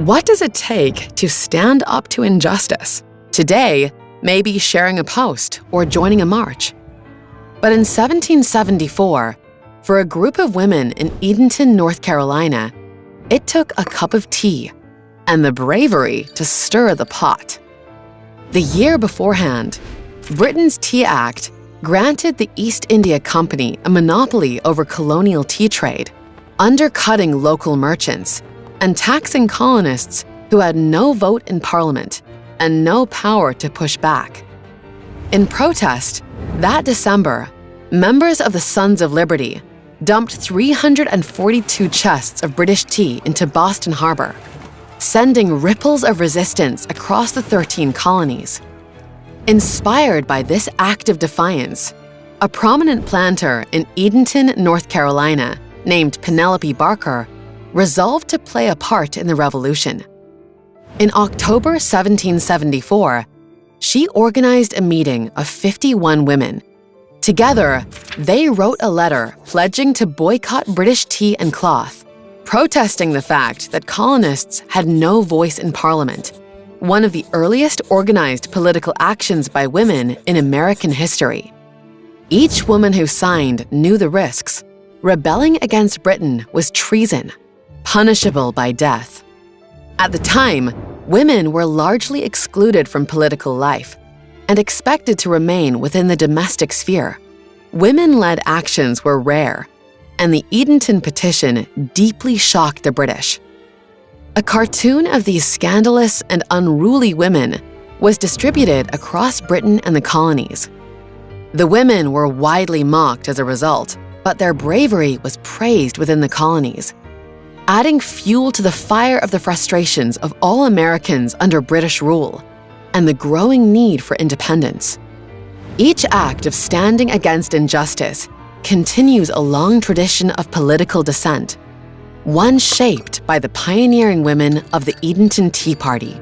What does it take to stand up to injustice? Today, maybe sharing a post or joining a march. But in 1774, for a group of women in Edenton, North Carolina, it took a cup of tea and the bravery to stir the pot. The year beforehand, Britain's Tea Act granted the East India Company a monopoly over colonial tea trade, undercutting local merchants and taxing colonists who had no vote in Parliament and no power to push back. In protest, that December, members of the Sons of Liberty dumped 342 chests of British tea into Boston Harbor, sending ripples of resistance across the 13 colonies. Inspired by this act of defiance, a prominent planter in Edenton, North Carolina, named Penelope Barker, resolved to play a part in the revolution. In October 1774, she organized a meeting of 51 women. Together, they wrote a letter pledging to boycott British tea and cloth, protesting the fact that colonists had no voice in Parliament, one of the earliest organized political actions by women in American history. Each woman who signed knew the risks. Rebelling against Britain was treason, punishable by death. At the time, women were largely excluded from political life and expected to remain within the domestic sphere. Women-led actions were rare, and the Edenton petition deeply shocked the British. A cartoon of these scandalous and unruly women was distributed across Britain and the colonies. The women were widely mocked as a result, but their bravery was praised within the colonies, adding fuel to the fire of the frustrations of all Americans under British rule and the growing need for independence. Each act of standing against injustice continues a long tradition of political dissent, one shaped by the pioneering women of the Edenton Tea Party.